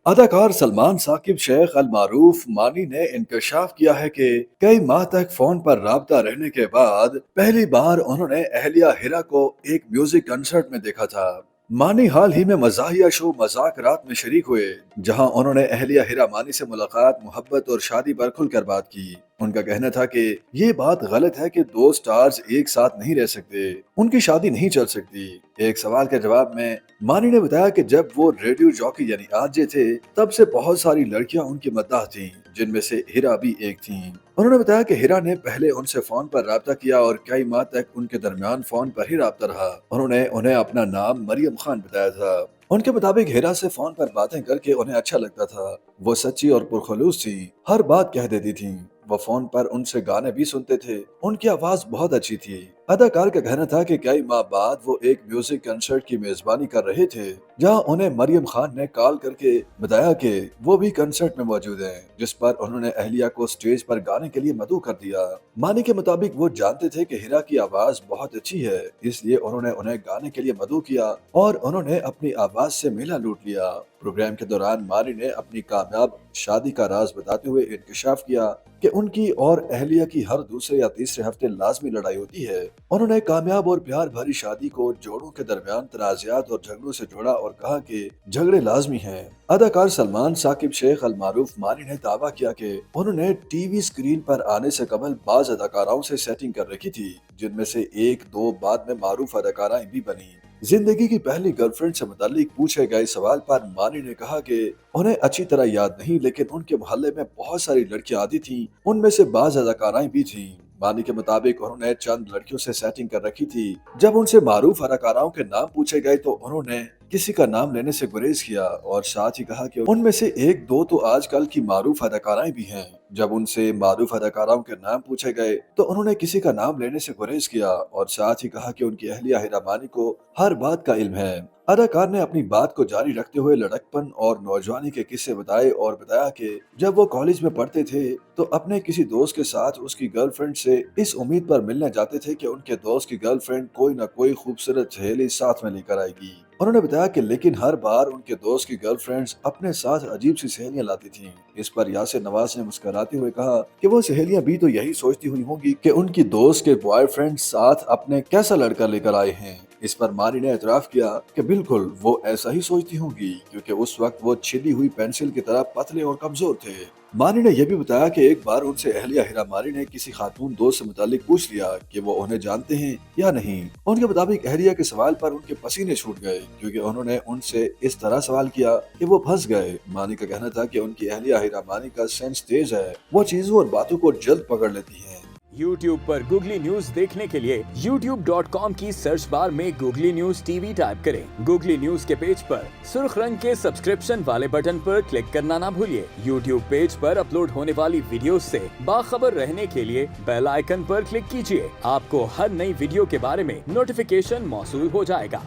اداکار سلمان ثاقب شیخ المعروف مانی نے انکشاف کیا ہے کہ کئی ماہ تک فون پر رابطہ رہنے کے بعد پہلی بار انہوں نے اہلیہ ہیرا کو ایک میوزک کنسرٹ میں دیکھا تھا۔ مانی حال ہی میں مزاحیہ شو مذاکرات میں شریک ہوئے، جہاں انہوں نے اہلیہ ہیرا مانی سے ملاقات، محبت اور شادی پر کھل کر بات کی۔ ان کا کہنا تھا کہ یہ بات غلط ہے کہ دو سٹارز ایک ساتھ نہیں رہ سکتے، ان کی شادی نہیں چل سکتی۔ ایک سوال کے جواب میں مانی نے بتایا کہ جب وہ ریڈیو جاکی یعنی آرجے تھے تب سے بہت ساری لڑکیاں ان کی مداح تھیں، جن میں سے ہیرا بھی ایک تھیں۔ انہوں نے بتایا کہ ہیرا نے پہلے ان سے فون پر رابطہ کیا اور کئی ماہ تک ان کے درمیان فون پر ہی رابطہ رہا۔ انہوں نے انہیں اپنا نام مریم خان بتایا تھا۔ ان کے مطابق ہیرا سے فون پر باتیں کر کے انہیں اچھا لگتا تھا۔ وہ سچی اور پرخلوص تھی، ہر بات کہہ دیتی تھیں۔ وہ فون پر ان سے گانے بھی سنتے تھے، ان کی آواز بہت اچھی تھی۔ اداکار کا کہنا تھا کہ کئی ماہ بعد وہ ایک میوزک کنسرٹ کی میزبانی کر رہے تھے، جہاں انہیں مریم خان نے کال کر کے بتایا کہ وہ بھی کنسرٹ میں موجود ہیں، جس پر انہوں نے اہلیہ کو سٹیج پر گانے کے لیے مدعو کر دیا۔ مانی کے مطابق وہ جانتے تھے کہ ہیرا کی آواز بہت اچھی ہے، اس لیے انہوں نے انہیں گانے کے لیے مدعو کیا اور انہوں نے اپنی آواز سے میلہ لوٹ لیا۔ پروگرام کے دوران مانی نے اپنی کامیاب شادی کا راز بتاتے ہوئے انکشاف کیا کہ ان کی اور اہلیہ کی ہر دوسرے یا تیسرے ہفتے لازمی لڑائی ہوتی ہے۔ انہوں نے کامیاب اور پیار بھری شادی کو جوڑوں کے درمیان تنازعات اور جھگڑوں سے جوڑا اور کہا کہ جھگڑے لازمی ہیں۔ اداکار سلمان ثاقب شیخ المعروف مانی نے دعویٰ کیا کہ انہوں نے ٹی وی اسکرین پر آنے سے قبل بعض اداکاراؤں سے سیٹنگ کر رکھی تھی، جن میں سے ایک دو بعد میں معروف اداکارائیں بھی بنیں۔ زندگی کی پہلی گرل فرینڈ سے متعلق پوچھے گئے سوال پر مانی نے کہا کہ انہیں اچھی طرح یاد نہیں، لیکن ان کے محلے میں بہت ساری لڑکیاں آتی تھیں، ان میں سے بعض اداکارائیں بھی تھیں۔ مانی کے مطابق انہوں نے چند لڑکیوں سے سیٹنگ کر رکھی تھی۔ جب ان سے معروف اداکاراؤں کے نام پوچھے گئے تو انہوں نے کسی کا نام لینے سے گریز کیا اور ساتھ ہی کہا کہ ان میں سے ایک دو تو آج کل کی معروف اداکارائیں بھی ہیں۔ جب ان سے معروف اداکاراؤں کے نام پوچھے گئے تو انہوں نے کسی کا نام لینے سے گریز کیا اور ساتھ ہی کہا کہ ان کی اہلیہ ہیرا مانی کو ہر بات کا علم ہے۔ اداکار نے اپنی بات کو جاری رکھتے ہوئے لڑکپن اور نوجوانی کے قصے بتائے اور بتایا کہ جب وہ کالج میں پڑھتے تھے تو اپنے کسی دوست کے ساتھ اس کی گرل فرینڈ سے اس امید پر ملنے جاتے تھے کہ ان کے دوست کی گرل فرینڈ کوئی نہ کوئی خوبصورت سہیلی ساتھ میں لے کر آئے گی۔ انہوں نے بتایا کہ لیکن ہر بار ان کے دوست کی گرل فرینڈز اپنے ساتھ عجیب سی سہیلیاں لاتی تھیں۔ اس پر یاسر نواز نے مسکراتے ہوئے کہا کہ وہ سہیلیاں بھی تو یہی سوچتی ہوئی ہوں گی کہ ان کی دوست کے بوائے فرینڈ ساتھ اپنے کیسا لڑکا لے کر آئے ہیں۔ اس پر مانی نے اعتراف کیا کہ بالکل وہ ایسا ہی سوچتی ہوں گی، کیونکہ اس وقت وہ چھلی ہوئی پینسل کی طرح پتلے اور کمزور تھے۔ مانی نے یہ بھی بتایا کہ ایک بار ان سے اہلیہ ہیرا مانی نے کسی خاتون دوست سے متعلق پوچھ لیا کہ وہ انہیں جانتے ہیں یا نہیں۔ ان کے مطابق اہلیہ کے سوال پر ان کے پسینے چھوٹ گئے، کیونکہ انہوں نے ان سے اس طرح سوال کیا کہ وہ پھنس گئے۔ مانی کا کہنا تھا کہ ان کی اہلیہ ہیرا مانی کا سینس تیز ہے، وہ چیزوں اور باتوں کو جلد پکڑ لیتی ہیں۔ YouTube پر گوگلی نیوز دیکھنے کے لیے youtube.com کی سرچ بار میں googly news T V type کریں۔ گوگلی نیوز کے پیج پر سرخ رنگ کے سبسکرپشن والے بٹن پر کلک کرنا نہ بھولیے۔ YouTube پیج پر اپلوڈ ہونے والی ویڈیوز سے باخبر رہنے کے لیے بیل آئیکن پر کلک کیجیے۔ آپ کو ہر نئی ویڈیو کے بارے میں نوٹیفیکیشن موصول ہو جائے گا۔